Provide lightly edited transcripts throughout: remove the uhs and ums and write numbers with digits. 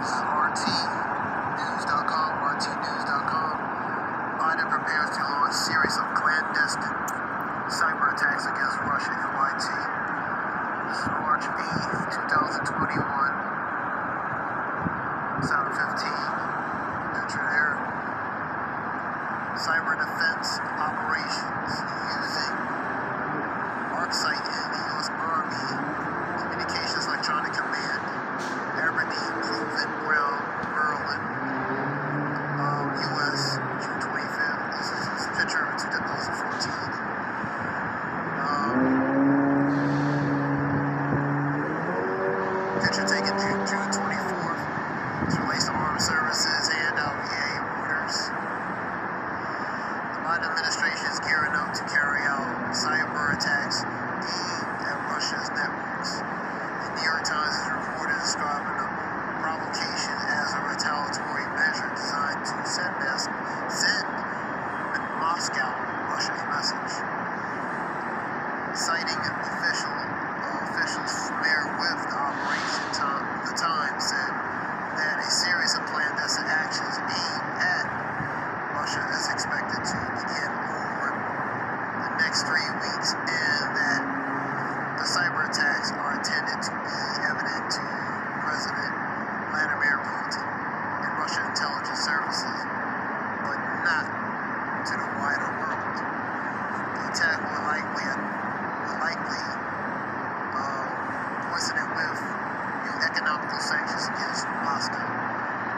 This is RTnews.com, RTnews.com. Biden prepares to launch series of clandestine cyber attacks against Russian NYT. This is March 8th, 2021, 7:15. Picture there. Cyber defense operations using Marquis.fambrough in the U.S. Army Communications Electronic Command, Clandestine, Maryland, U.S., June 25th. This is a picture of 2014. Picture taken June 24th. It's released to armed services and VA orders. The Biden administration is gearing up to carry out cyber attacks aimed at Russia's networks. The New York Times is reported describing the provocation as a retaliatory measure designed to send Moscow, Russia, a message. Citing officials familiar with the operation, the Times said that a series of clandestine actions aimed at Russia is expected to begin over the next 3 weeks, and that the cyber attacks are intended to be evident to President Vladimir Putin and Russian intelligence services, but not to the wider world. The attack will likely coincident with new economical sanctions against Moscow,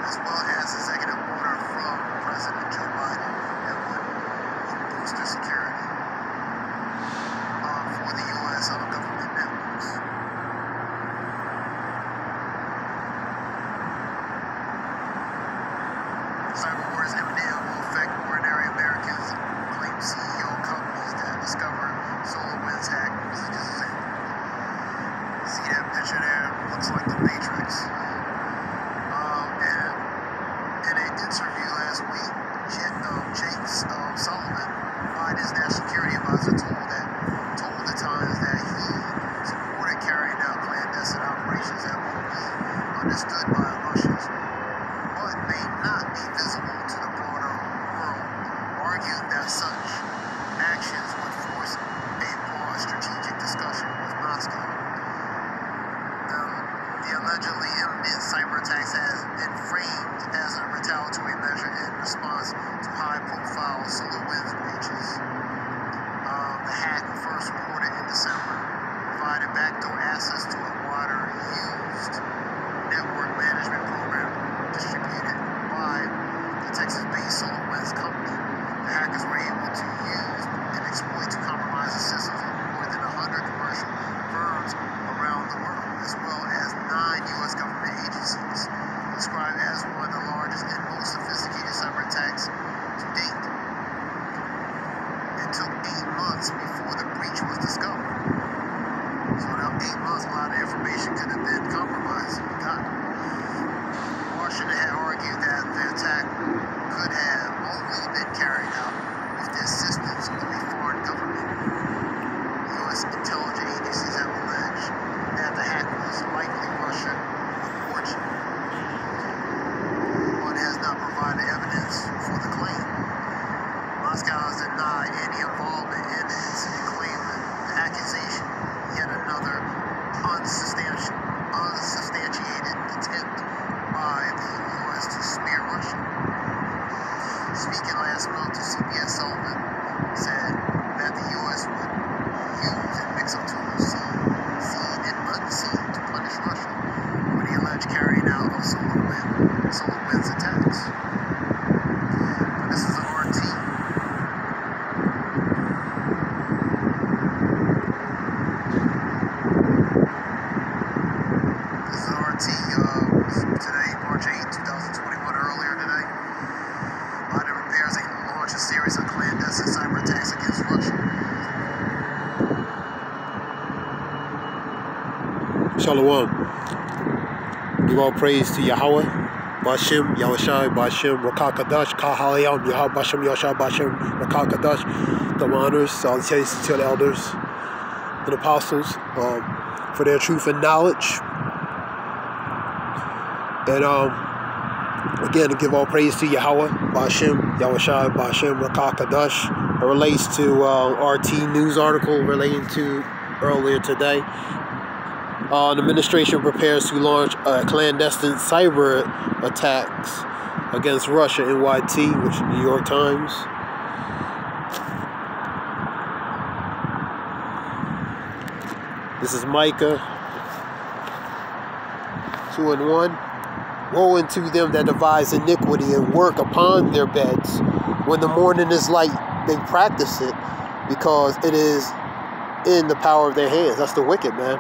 as well as executive order from President Joe Biden that would boost their security for the U.S. government networks. Cyber wars imminent will affect ordinary Americans, claim CEO companies that discover SolarWinds hack. This is just an example. See that picture there? Looks like the Matrix. And in an interview last week, Jake Sullivan, Biden's national security advisor, told the Times that he supported carrying out clandestine operations that would be understood by Russians, but may not be visible to the broader world, arguing that such actions would force a broad strategic discussion with Moscow. The allegedly imminent cyber attacks has been framed as a retaliatory measure in response to high-profile SolarWinds breaches. The hack, first reported in December, provided backdoor access to a water-used network management program distributed by the Texas-based SolarWinds company. The hackers were able to use and exploit to compromise the systems of more than 100 commercial firms around the world, as well as 9 U.S. government agencies, described as one of the largest and most sophisticated cyber attacks to date. It took 8 months before the breach was discovered. So in 8 months, a lot of information could have been compromised and gotten. Washington had argued that the attack could have only been carried out with the assistance of a foreign government. U.S. intelligence agencies have alleged that the hack was likely Russian origin, but has not provided evidence for the claim. Moscow has denied any involvement in this and claimed the accusation yet another unsubstantiated attempt by the U.S. to smear Russia. Speaking last month to CBS, Sullivan said that the U.S. would use a mix of tools, seen and unseen, to punish Russia for the alleged carrying out of SolarWinds attacks. But this is an RT. This is RT today, March 8, 2021, earlier today. Biden prepares to launch a series of clandestine cyber attacks against Russia. Shalom. Give all praise to Yahweh, Bashem, Yahushai, Bashem, Rakakadash, Kahalayam, Yahweh, Bashem, Yahushai, Bashem, Rakakadash. The honors, all the thanks to the elders and apostles for their truth and knowledge. And again, to give all praise to Yahweh, Ba'ashem, Yahushai, Ba'ashem, Rakakadash. It relates to RT news article relating to earlier today. The administration prepares to launch clandestine cyber attacks against Russian NYT, which is New York Times. This is Micah 2:1. Woe unto them that devise iniquity and work upon their beds. When the morning is light, they practice it, because it is in the power of their hands. That's the wicked, man.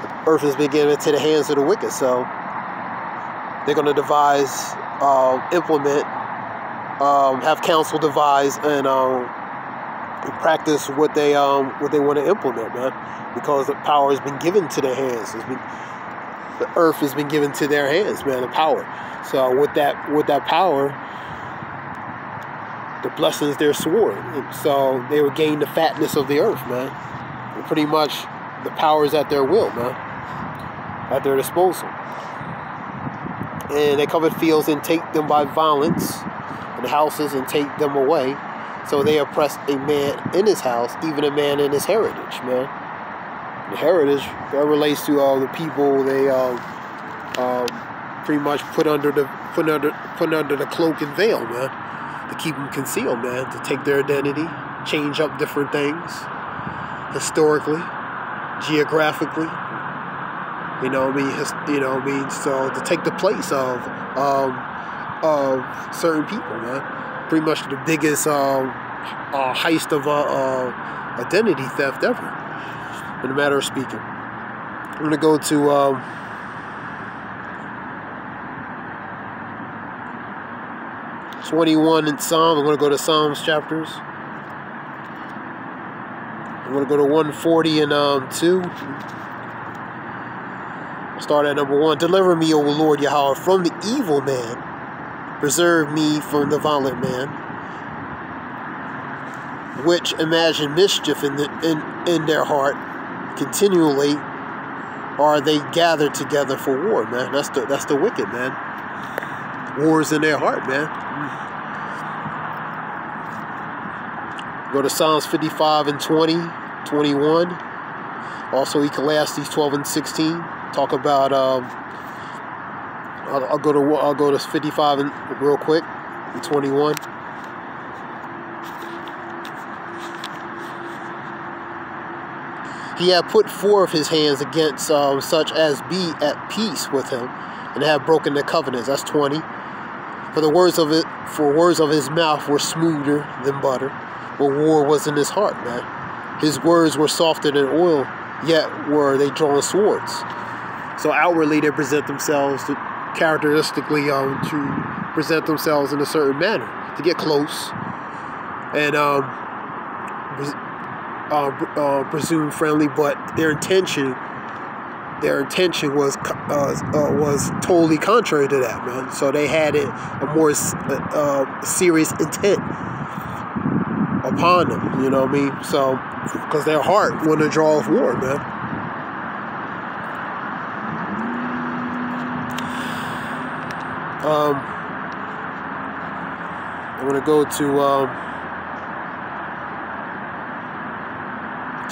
The earth has been given into the hands of the wicked, so they're going to devise, implement, have counsel devise, and practice what they want to implement, man. Because the power has been given to their hands. The earth has been given to their hands, man, the power. So with that power, the blessings they're sworn. And so they will gain the fatness of the earth, man. And pretty much the power is at their will, man. At their disposal. And they covered fields and take them by violence, and houses and take them away. So they oppress a man in his house, even a man in his heritage, man. The heritage, that relates to all the people they pretty much put under the cloak and veil, man, to keep them concealed, man, to take their identity, change up different things, historically, geographically, you know what I mean, so to take the place of certain people, man, pretty much the biggest heist of identity theft ever. In a matter of speaking, I'm going to go to 21 in Psalm. I'm going to go to Psalms chapters. I'm going to go to 140 and 2. I'll start at number 1. Deliver me, O Lord Yahweh, from the evil man. Preserve me from the violent man, which imagine mischief in their heart. Continually are they gathered together for war, man. That's the wicked, man. Wars in their heart, man. Go to Psalms 55 and 20, 21. Also Ecclesiastes 12 and 16. Talk about I'll go to 55 and real quick and 21. He had put forth his hands against such as be at peace with him, and have broken the covenants. That's 20. For words of his mouth were smoother than butter, but war was in his heart, man. His words were softer than oil, yet were they drawn swords. So outwardly they present themselves characteristically to present themselves in a certain manner, to get close and presume friendly, but their intention was totally contrary to that, man. So they had a more serious intent upon them, you know what I mean? So, because their heart wanted to draw off war, man. I'm going to go to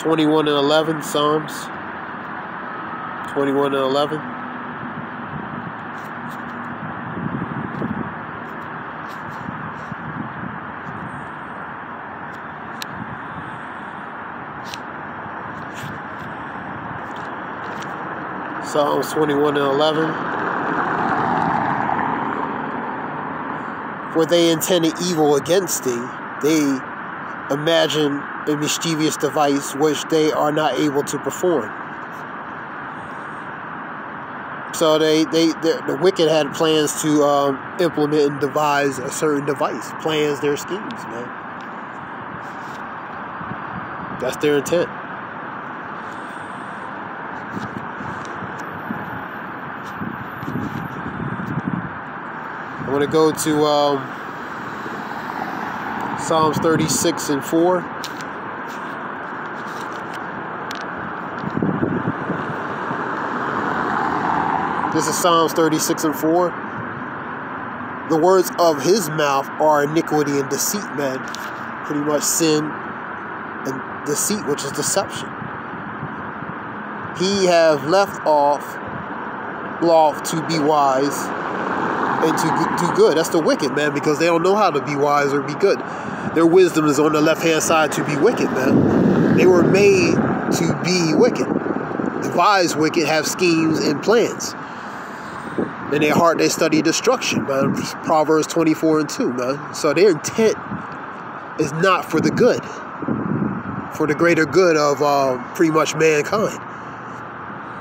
21 and 11, Psalms 21 and 11. Psalms 21 and 11. For they intended evil against thee. They imagine a mischievous device which they are not able to perform. So the wicked had plans to implement and devise a certain device, plans their schemes, man. That's their intent. I'm going to go to Psalms 36 and 4. This is Psalms 36:4. The words of his mouth are iniquity and deceit, man. Pretty much sin and deceit, which is deception. He have left off to be wise and to do good. That's the wicked, man, because they don't know how to be wise or be good. Their wisdom is on the left-hand side to be wicked, man. They were made to be wicked. The wise wicked have schemes and plans. In their heart, they study destruction, man. Proverbs 24:2, man. So their intent is not for the good, for the greater good of pretty much mankind.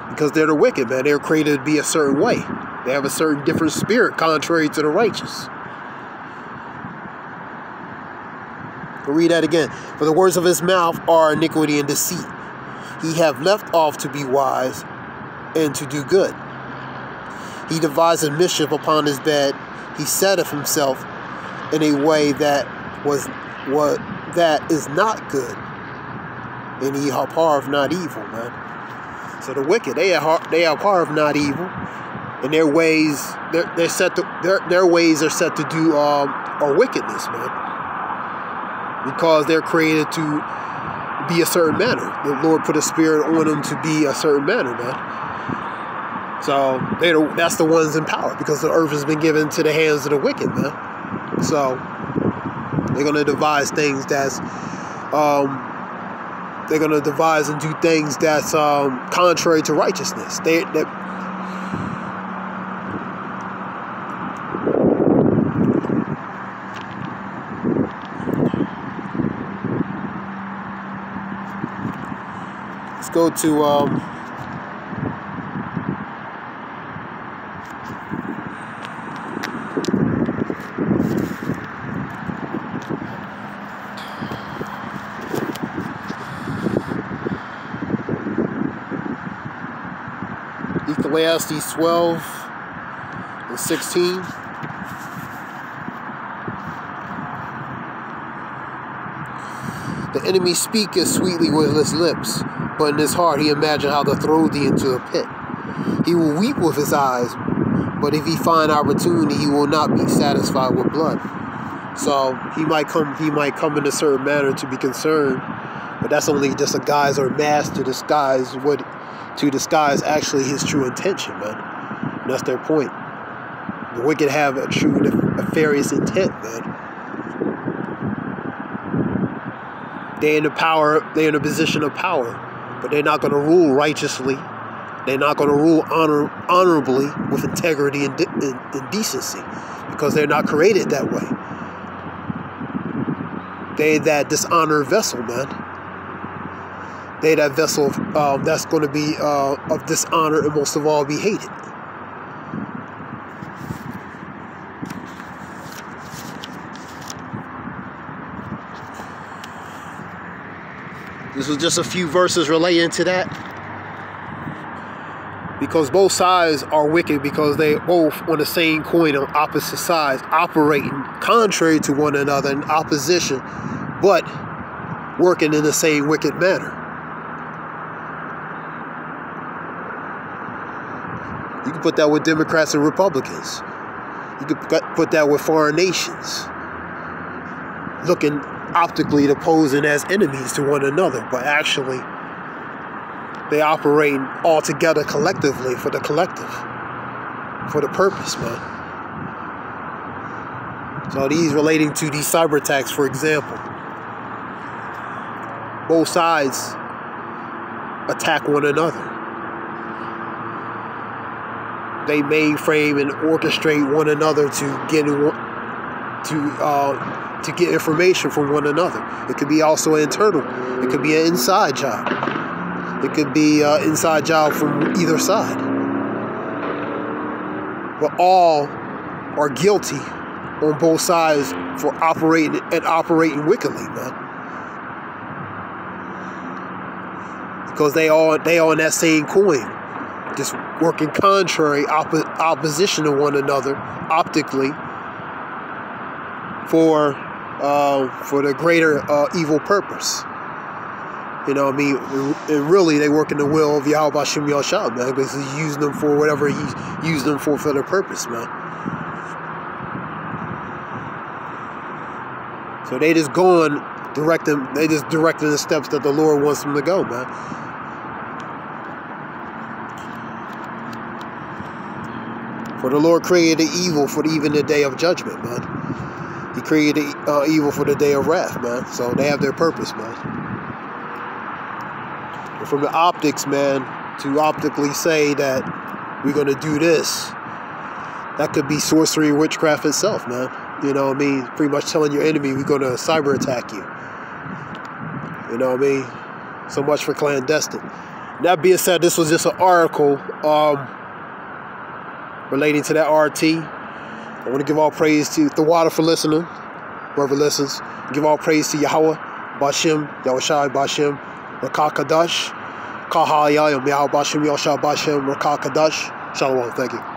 Because they're the wicked, man. They're created to be a certain way. They have a certain different spirit contrary to the righteous. I'll read that again. For the words of his mouth are iniquity and deceit. He have left off to be wise and to do good. He deviseth mischief upon his bed. He setteth himself in a way that is not good. And he abhorreth not evil, man. So the wicked, they abhorreth not evil, and their ways they're set to their ways are set to do are wickedness, man. Because they're created to be a certain manner. The Lord put a spirit on them to be a certain manner, man. So that's the ones in power, because the earth has been given to the hands of the wicked, man. So they're gonna devise things that's they're gonna devise and do things that's contrary to righteousness. Let's go to Clandestine 12:16. The enemy speaketh sweetly with his lips, but in his heart he imagined how to throw thee into a pit. He will weep with his eyes, but if he find opportunity, he will not be satisfied with blood. So he might come in a certain manner to be concerned, but that's only just a guise or mask to disguise actually his true intention, man. And that's their point. The wicked have a true nefarious intent, man. They're in a position of power, but they're not going to rule righteously. They're not going to rule honorably with integrity and decency, because they're not created that way. They're that dishonored vessel, man. They're that vessel that's going to be of dishonor and most of all be hated. This was just a few verses relating to that, because both sides are wicked, because they both on the same coin on opposite sides, operating contrary to one another in opposition, but working in the same wicked manner. You can put that with Democrats and Republicans. You could put that with foreign nations, looking optically opposing as enemies to one another, but actually they operate all together collectively for the collective, for the purpose, man. So these relating to these cyber attacks, for example, both sides attack one another. They mainframe and orchestrate one another to get information from one another. It could be also internal. It could be an inside job. It could be an inside job from either side. But all are guilty on both sides for operating wickedly, man. Because they all on that same coin, just working contrary, opposition to one another, optically, for the greater evil purpose. You know what I mean? And really, they work in the will of Yahweh Bashem Yahshua, man, because he's using them for whatever he's used them for their purpose, man. So they just going, directing the steps that the Lord wants them to go, man. For the Lord created evil for even the day of judgment, man. He created evil for the day of wrath, man. So they have their purpose, man. And from the optics, man, to optically say that we're going to do this, that could be sorcery and witchcraft itself, man. You know what I mean? Pretty much telling your enemy we're going to cyber attack you. You know what I mean? So much for clandestine. That being said, this was just an article relating to that RT. I want to give all praise to the water for listening, whoever listens. Give all praise to Yahweh, Bashem, Yahushai, Bashem, Rakah Kadash, Kahal Yahweh, Yahweh, Bashem, Yahushai, Bashem, Rakah Kadash. Shalom, thank you.